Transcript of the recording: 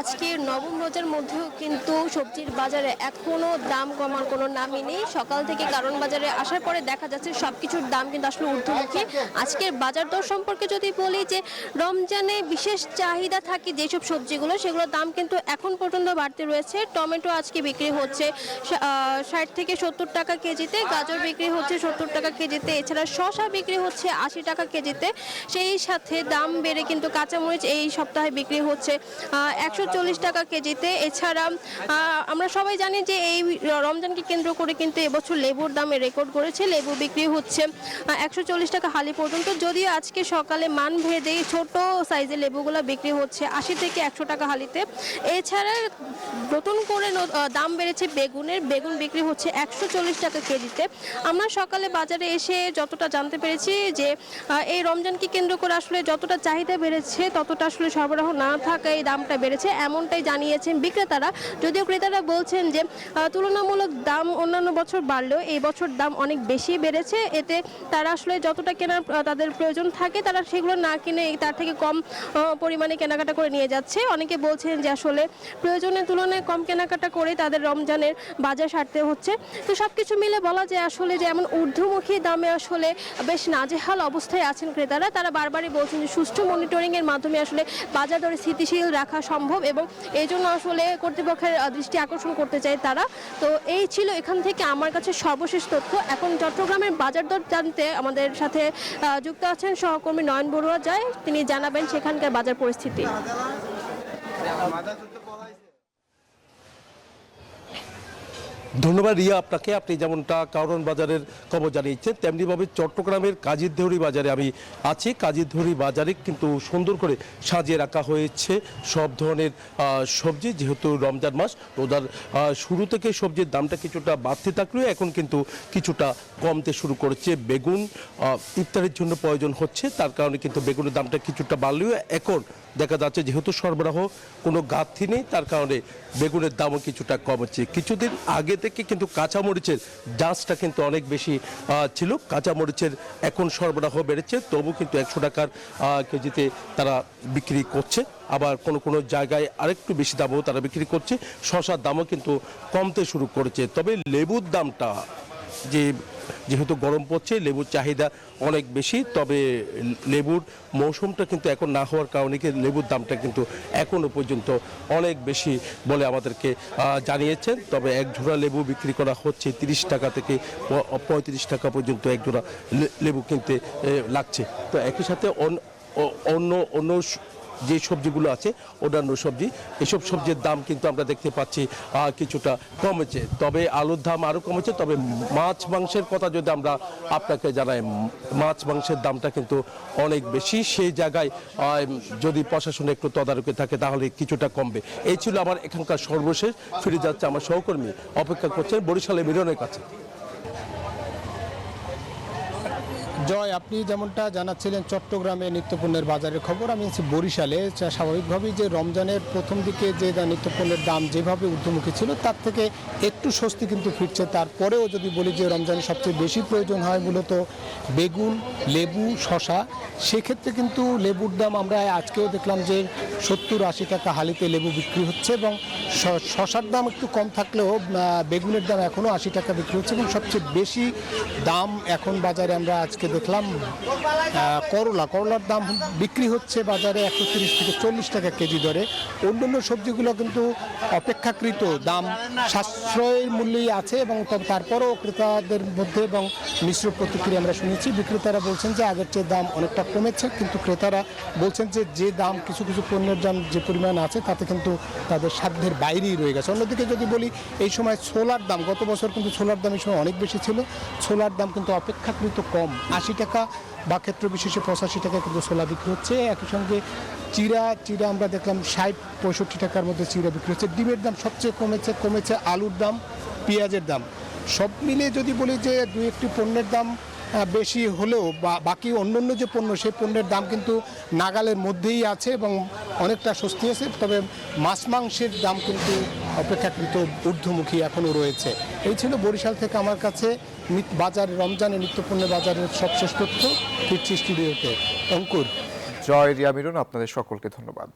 আজকে নবম রোজার মধ্যেও কিন্তু সবজির বাজারে এখনো দাম কমার কোনো নামই নেই। সকাল থেকে কারণ বাজারে আসার পরে দেখা যাচ্ছে সবকিছুর দাম কিন্তু আসলে ঊর্ধ্বমুখী। আজকের বাজার দর সম্পর্কে যদি বলি যে রমজানে বিশেষ চাহিদা থাকে যেসব সবজিগুলো সেগুলোর দাম কিন্তু এখন পর্যন্ত বাড়তে রয়েছে। টমেটো আজকে বিক্রি হচ্ছে 60 থেকে 70 টাকা কেজিতে, গাজর বিক্রি হচ্ছে 70 টাকা কেজিতে, এছাড়া শসা বিক্রি হচ্ছে 80 টাকা কেজিতে। সেই সাথে দাম বেড়ে কিন্তু কাঁচামরিচ এই সপ্তাহে বিক্রি হচ্ছে 140 টাকা কেজিতে। এছাড়া আমরা সবাই জানি যে এই রমজানকে কেন্দ্র করে কিন্তু এবছর লেবুর দামে রেকর্ড করেছে। লেবু বিক্রি হচ্ছে 140 টাকা হালি পর্যন্ত, যদিও আজকে সকালে মান ভেদে ছোট সাইজের লেবুগুলো বিক্রি হচ্ছে 80 থেকে 100 টাকা হালিতে। এছাড়া নতুন করে দাম বেড়েছে বেগুনের, বেগুন বিক্রি হচ্ছে 140 টাকা কেজিতে। আমরা সকালে বাজারে এসে যতটা জানতে পেরেছি যে এই রমজানকে কেন্দ্র করে আসলে যতটা চাহিদা বেড়েছে ততটা আসলে সরবরাহ না থাকায় এই দামটা বেড়েছে, এমনটাই জানিয়েছেন বিক্রেতারা। যদিও ক্রেতারা বলছেন যে তুলনামূলক দাম অন্যান্য বছর বাড়লেও এই বছর দাম অনেক বেশি বেড়েছে। এতে তারা আসলে যতটা কেনার তাদের প্রয়োজন থাকে তারা সেগুলো না কিনে তার থেকে কম পরিমাণে কেনাকাটা করে নিয়ে যাচ্ছে। অনেকে বলছেন যে আসলে প্রয়োজনের তুলনায় কম কেনাকাটা করে তাদের রমজানের বাজার সারতে হচ্ছে। তো সব কিছু মিলে বলা যায় আসলে যে এমন ঊর্ধ্বমুখী দামে আসলে বেশ নাজেহাল অবস্থায় আছেন ক্রেতারা। তারা বারবারই বলছেন যে সুষ্ঠু মনিটরিংয়ের মাধ্যমে আসলে বাজার দরে স্থিতিশীল রাখা সম্ভব এবং এই জন্য আসলে কর্তৃপক্ষের দৃষ্টি আকর্ষণ করতে চায় তারা। তো এই ছিল এখান থেকে আমার কাছে সর্বশেষ তথ্য। এখন চট্টগ্রামের বাজার দর জানতে আমাদের সাথে যুক্ত আছেন সহকর্মী নয়ন বড়ুয়া যায়, তিনি জানাবেন সেখানকার বাজার পরিস্থিতি। ধন্যবাদ রিয়া আপনাকে। আপনি যেমনটা কারণ বাজারের খবর জানিয়েছেন তেমনিভাবে চট্টগ্রামের কাজীরদেউরি বাজারে আমি আছি। কাজীরদেউরি বাজারে কিন্তু সুন্দর করে সাজিয়ে রাখা হয়েছে সব ধরনের সবজি, যেহেতু রমজান মাস, রোজার শুরু থেকে সবজির দামটা কিছুটা বাড়তে থাকলেও এখন কিন্তু কিছুটা কমতে শুরু করেছে। বেগুন ইফতারের জন্য প্রয়োজন হচ্ছে, তার কারণে কিন্তু বেগুনের দামটা কিছুটা বাড়লেও এখন দেখা যাচ্ছে যেহেতু সরবরাহ কোনো ঘাটতি নেই তার কারণে বেগুনের দামও কিছুটা কমেছে। কিছুদিন আগে থেকে কিন্তু কাঁচামরিচের জাঁচটা কিন্তু অনেক বেশি ছিল। কাঁচামরিচের এখন সরবরাহ বেড়েছে, তবু কিন্তু 100 টাকার কেজিতে তারা বিক্রি করছে। আবার কোনো জায়গায় আরেকটু বেশি দামও তারা বিক্রি করছে। শসার দামও কিন্তু কমতে শুরু করেছে। তবে লেবুর দামটা যেহেতু গরম পড়ছে, লেবুর চাহিদা অনেক বেশি, তবে লেবুর মৌসুমটা কিন্তু এখন না হওয়ার কারণে লেবুর দামটা কিন্তু এখনও পর্যন্ত অনেক বেশি বলে আমাদেরকে জানিয়েছেন। তবে এক ঝোড়া লেবু বিক্রি করা হচ্ছে 30 টাকা থেকে 35 টাকা পর্যন্ত এক ঝোড়া লেবু কিনতে লাগছে। তো একই সাথে অন্য যে সবজিগুলো আছে অন্যান্য সবজি, এসব সবজির দাম কিন্তু আমরা দেখতে পাচ্ছি কিছুটা কমেছে। তবে আলুর দাম আরও কমেছে। তবে মাছ মাংসের কথা যদি আমরা আপনাকে জানাই, মাছ মাংসের দামটা কিন্তু অনেক বেশি। সেই জায়গায় যদি প্রশাসনে একটু তদারকি থাকে তাহলে কিছুটা কমবে। এই ছিল আমার এখানকার সর্বশেষ। ফিরে যাচ্ছে আমার সহকর্মী, অপেক্ষা করছেন বরিশালের মিলনের কাছে। জয়, আপনি যেমনটা জানাচ্ছিলেন চট্টগ্রামে নিত্যপণ্যের বাজারের খবর, আমি আছি বরিশালে। স্বাভাবিকভাবেই যে রমজানের প্রথম দিকে যে নিত্যপণ্যের দাম যেভাবে ঊর্ধ্বমুখী ছিল তার থেকে একটু স্বস্তি কিন্তু ফিরছে। তারপরেও যদি বলি যে রমজানের সবচেয়ে বেশি প্রয়োজন হয় মূলত বেগুন, লেবু, শসা, সেক্ষেত্রে কিন্তু লেবুর দাম আমরা আজকেও দেখলাম যে 70-80 টাকা হালিতে লেবু বিক্রি হচ্ছে এবং শসার দাম একটু কম থাকলেও বেগুনের দাম এখনও 80 টাকা বিক্রি হচ্ছে। এবং সবচেয়ে বেশি দাম এখন বাজারে আমরা আজকে দেখলাম করলার দাম বিক্রি হচ্ছে বাজারে 130 থেকে 40 টাকা কেজি দরে। অন্যান্য সবজিগুলো কিন্তু অপেক্ষাকৃত দাম সাশ্রয়ী মূল্যেই আছে এবং তারপরেও ক্রেতাদের মধ্যে এবং মিশ্র প্রতিক্রিয়া আমরা শুনেছি। বিক্রেতারা বলছেন যে আগের চেয়ে দাম অনেকটা কমেছে, কিন্তু ক্রেতারা বলছেন যে দাম কিছু পণ্যের দাম যে পরিমাণ আছে তাতে কিন্তু তাদের সাধ্যের বাইরেই রয়ে গেছে। অন্যদিকে যদি বলি এই সময় ছোলার দাম, গত বছর কিন্তু ছোলার দাম এই সময় অনেক বেশি ছিল, ছোলার দাম কিন্তু অপেক্ষাকৃত কম, 80 টাকা বা ক্ষেত্র বিশেষে 85 টাকা কিন্তু ছোলা বিক্রি হচ্ছে। একই সঙ্গে চিরা আমরা দেখলাম 60-65 টাকার মধ্যে চিরা বিক্রি হচ্ছে। ডিমের দাম সবচেয়ে কমেছে আলুর দাম, পেঁয়াজের দাম। সব মিলে যদি বলি যে দু একটি পণ্যের দাম বেশি হলেও বাকি অন্যান্য যে পণ্য সেই পণ্যের দাম কিন্তু নাগালের মধ্যেই আছে এবং অনেকটা স্বস্তি আছে। তবে মাছ মাংসের দাম কিন্তু অপেক্ষাকৃত ঊর্ধ্বমুখী এখনও রয়েছে। এই ছিল বরিশাল থেকে আমার কাছে বাজার রমজানের নিত্যপণ্যের বাজারের সবশেষ তথ্য। ফিরছি স্টুডিওতে। অঙ্কুর, জয়, রিয়া, মিরন, আপনাদের সকলকে ধন্যবাদ।